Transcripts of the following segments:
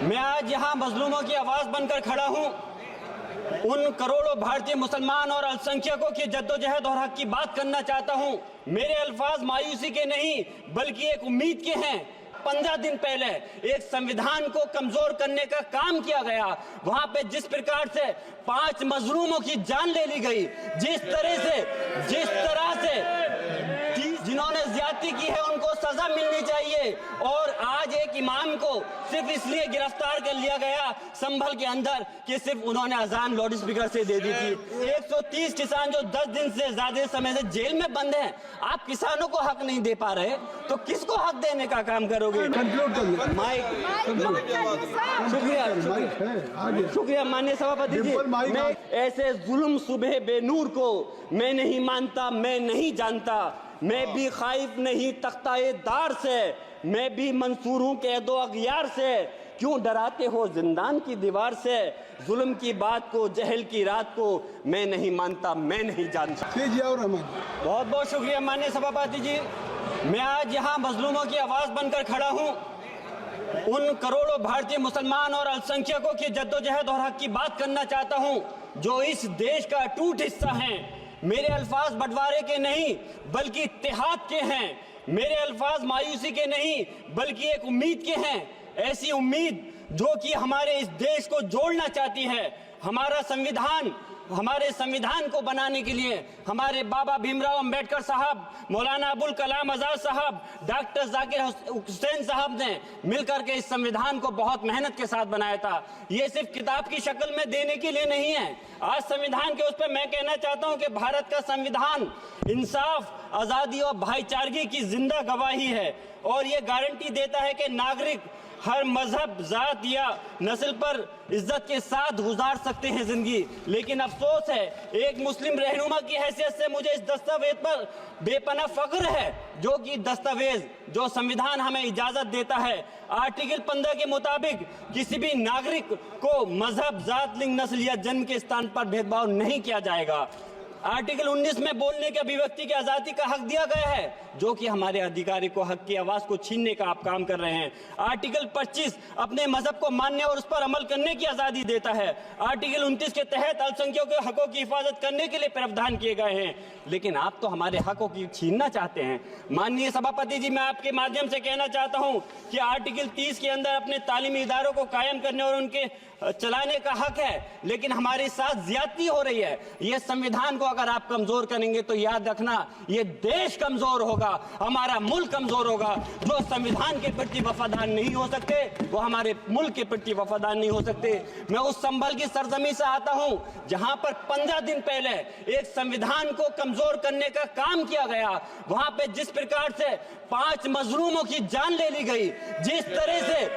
मैं आज यहाँ मजलूमों की आवाज़ बनकर खड़ा हूँ। उन करोड़ों भारतीय मुसलमान और अल्पसंख्यकों की जद्दोजहद और हक की बात करना चाहता हूँ। मेरे अल्फाज मायूसी के नहीं बल्कि एक उम्मीद के हैं। 15 दिन पहले एक संविधान को कमजोर करने का काम किया गया, वहां पे जिस प्रकार से 5 मजलूमों की जान ले ली गई, जिस तरह से जिन्होंने ज्यादती की है उनको सजा मिलनी चाहिए। और आज एक इमाम को सिर्फ इसलिए गिरफ्तार कर लिया गया संभल के अंदर कि सिर्फ उन्होंने अजान लाउड स्पीकर से दे दी थी। 130 किसान जो 10 दिन से ज्यादा समय से जेल में बंद हैं, आप किसानों को हक नहीं दे पा रहे तो किसको हक देने का काम करोगे? शुक्रिया माननीय सभापति जी। मैं ऐसे जुल्म सुबह बेनूर को मैं नहीं मानता, मैं नहीं जानता। मैं भी खाइफ नहीं तख्ताए दार से, मैं भी मंसूर हूँ कैदो अगयार से। क्यों डराते हो जिंदान की दीवार से? जुल्म की बात को, जहल की रात को मैं नहीं मानता, मैं नहीं जानता। बहुत बहुत शुक्रिया माननीय सभापति जी। मैं आज यहाँ मजलूमों की आवाज़ बनकर खड़ा हूँ। उन करोड़ों भारतीय मुसलमान और अल्पसंख्यकों की जद्दोजहद और हक की बात करना चाहता हूँ जो इस देश का अटूट हिस्सा हैं। मेरे अल्फाज बंटवारे के नहीं बल्कि इत्तेहाद के हैं। मेरे अल्फाज मायूसी के नहीं बल्कि एक उम्मीद के हैं। ऐसी उम्मीद जो कि हमारे इस देश को जोड़ना चाहती है। हमारे संविधान को बनाने के लिए हमारे बाबा भीमराव अंबेडकर साहब, मौलाना अबुल कलाम आजाद साहब, डॉक्टर जाकिर हुसैन साहब ने मिलकर के इस संविधान को बहुत मेहनत के साथ बनाया था। ये सिर्फ किताब की शक्ल में देने के लिए नहीं है। आज संविधान के उस पर मैं कहना चाहता हूं कि भारत का संविधान इंसाफ, आजादी और भाईचारगी की जिंदा गवाही है और ये गारंटी देता है कि नागरिक हर मजहब, जात या नस्ल पर इज्जत के साथ गुजार सकते हैं जिंदगी। लेकिन अफसोस है, एक मुस्लिम रहनुमा की हैसियत से मुझे इस दस्तावेज पर बेपनाह फख्र है जो कि दस्तावेज जो संविधान हमें इजाजत देता है। आर्टिकल 15 के मुताबिक किसी भी नागरिक को मजहब, जात, लिंग, नस्ल या जन्म के स्थान पर भेदभाव नहीं किया जाएगा। आर्टिकल 19 में बोलने के, अभिव्यक्ति की आजादी का हक दिया गया है जो कि हमारे अधिकारी को हक की आवाज को छीनने का आप काम कर रहे हैं। आर्टिकल 25 अपने मजहब को मानने और उस पर अमल करने की आजादी देता है। आर्टिकल 29 के तहत अल्पसंख्यकों के हकों की हिफाजत करने के लिए प्रावधान किए गए हैं। लेकिन आप तो हमारे हकों की छीनना चाहते हैं। माननीय सभापति जी, मैं आपके माध्यम से कहना चाहता हूं कि आर्टिकल 30 के अंदर अपने तालीमी इदारों को कायम करने और उनके चलाने का हक है, लेकिन हमारे साथ ज्यादती हो रही है। ये संविधान को अगर आप कमजोर करेंगे तो याद रखना ये देश कमजोर होगा, हमारा मुल्क कमजोर होगा। जो संविधान के प्रति वफादार नहीं हो सकते वो हमारे मुल्क के प्रति वफादार नहीं हो सकते। मैं उस संभल की सरजमी से आता हूं जहां पर 15 दिन पहले एक संविधान को कमजोर करने का काम किया गया, वहां पे जिस प्रकार से 5 मजलूमों की जान ले ली गई, जिस तरह से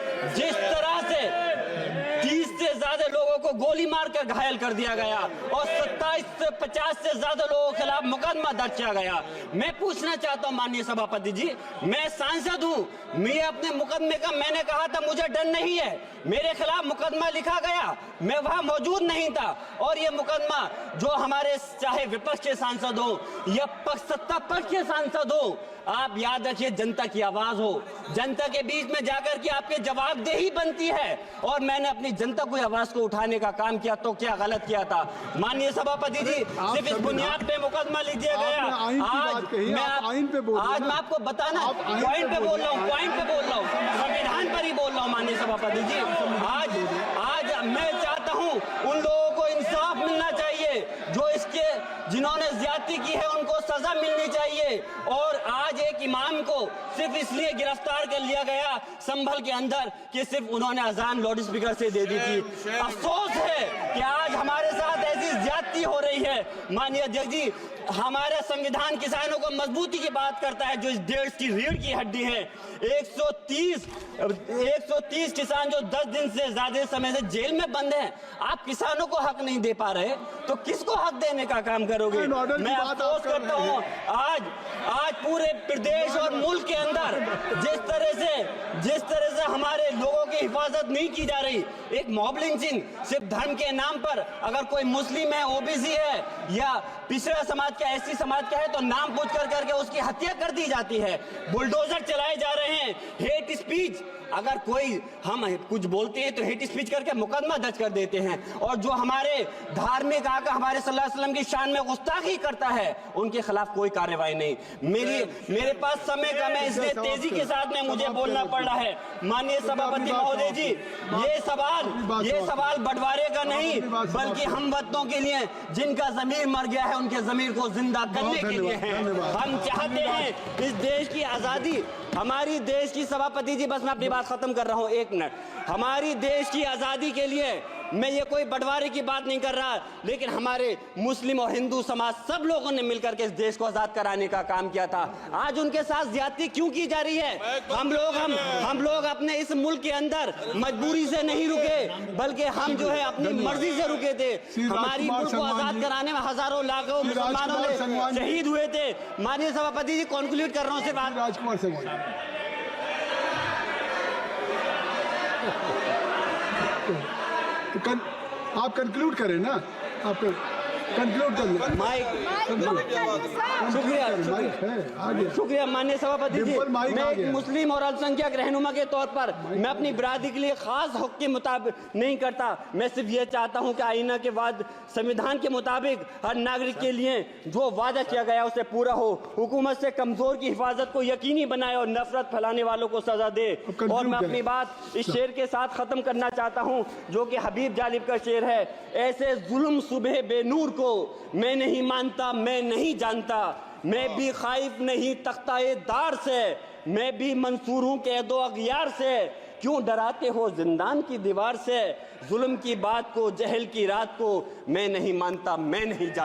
30 से ज्यादा लोगों को गोली मारकर घायल कर दिया गया और 27 से 50 से ज्यादा लोगों के खिलाफ मुकदमा दर्ज किया गया। मैं पूछना चाहता हूं माननीय सभापति जी, मैं सांसद हूं, मैं अपने मुकदमे का मैंने कहा था मुझे डर नहीं है, मेरे खिलाफ मुकदमा लिखा गया, मैं वहां मौजूद नहीं था और ये मुकदमा जो हमारे चाहे विपक्ष के सांसद हो या सत्ता पक्ष के सांसद हो, आप याद रखिए जनता की आवाज हो, जनता के बीच में जाकर के आपके जवाबदेही बनती है। और मैंने अपनी जनता की आवाज को उठाने का काम किया तो क्या गलत किया था? माननीय सभापति जी, सिर्फ इस बुनियाद पे मुकदमा लिख दिया गया। आज मैं आपको बताना पॉइंट पे बोल रहा हूँ, संविधान पर ही बोल रहा हूँ माननीय सभापति जी। आज मैं चाहता हूँ उन लोगों को इंसाफ मिलना चाहिए जो जिन्होंने ज्यादती की है उनको सजा मिलनी चाहिए। और आज एक इमाम को सिर्फ इसलिए गिरफ्तार कर लिया गया संभल के अंदर कि सिर्फ उन्होंने अजान लाउड स्पीकर से दे दी थी। अफसोस है कि आज हमारे साथ ऐसी ज्यादती हो रही है। माननीय अध्यक्ष जी, हमारा संविधान किसानों को मजबूती की बात करता है जो इस देश की रीढ़ की हड्डी है। 130 किसान जो 10 दिन से ज्यादा समय से जेल में बंद हैं, आप किसानों को हक नहीं दे पा रहे तो किसको हक देने का काम करोगे? मैं अफसोस करता हूं आज पूरे प्रदेश और मुल्क के अंदर जिस तरह से हमारे लोगों की हिफाजत नहीं की जा रही। एक मॉब लिंचिंग सिर्फ धर्म के नाम पर, अगर कोई मुस्लिम है, ओबीसी है या पिछड़ा समाज का, एससी समाज का है तो नाम पूछ करके उसकी हत्या कर दी जाती है। बुलडोजर चलाए जा रहे हैं, हेट स्पीच अगर कोई हम कुछ बोलते हैं तो हेट स्पीच करके मुकदमा दर्ज कर देते हैं, और जो हमारे धार्मिक आका हमारे सल्लल्लाहु अलैहि वसल्लम की शान में गुस्ताखी करता है उनके खिलाफ कोई कार्रवाई नहीं। मेरे पास समय कम है, इसलिए तेजी के साथ में मुझे बोलना पड़ रहा है। माननीय सभापति महोदय जी, ये सवाल बंटवारे का नहीं बल्कि हम वतनों के लिए जिनका जमीर मर गया है उनके जमीर को जिंदा करने के लिए है। हम चाहते हैं इस देश की आजादी, हमारी देश की सभापति जी, बस मैं अपनी बात खत्म कर रहा हूं, 1 मिनट। हमारी देश की आजादी के लिए मैं ये कोई बंटवारे की बात नहीं कर रहा, लेकिन हमारे मुस्लिम और हिंदू समाज सब लोगों ने मिलकर के इस देश को आजाद कराने का काम किया था। आज उनके साथ ज्यादती क्यों की जा रही है? हम लोग अपने इस मुल्क के अंदर मजबूरी से नहीं रुके, बल्कि हम जो है अपनी मर्जी से रुके थे। हमारी मुल्क को आजाद कराने में हजारों लाखों मुसलमानों ने शहीद हुए थे। माननीय सभापति जी, कॉन्क्लूड कर रहा हूँ सिर्फ राजकुमार से आप कंक्लूड करें ना, आप कंक्लूड कर लें। शुक्रिया माननीय सभापति जी। मैं एक मुस्लिम और अल्पसंख्यक रहनुमा के तौर पर मैं अपनी बिरादरी के लिए खास हक के मुताबिक नहीं करता। मैं सिर्फ ये चाहता हूँ कि आईना के बाद संविधान के मुताबिक हर नागरिक के लिए जो वादा किया गया उसे पूरा हो, हुकूमत से कमजोर की हिफाजत को यकीनी बनाए और नफरत फैलाने वालों को सजा दे। और मैं अपनी बात इस शेर के साथ खत्म करना चाहता हूँ जो कि हबीब जालिब का शेर है। ऐसे जुल्म सुबह बेनूर को मैं नहीं मानता, मैं नहीं जानता, मैं भी खाइफ नहीं तख्ताए दार से, मैं भी मंसूर हूं कैदो अगयार से। क्यों डराते हो जिंदान की दीवार से? जुल्म की बात को, जहल की रात को मैं नहीं मानता, मैं नहीं जानता।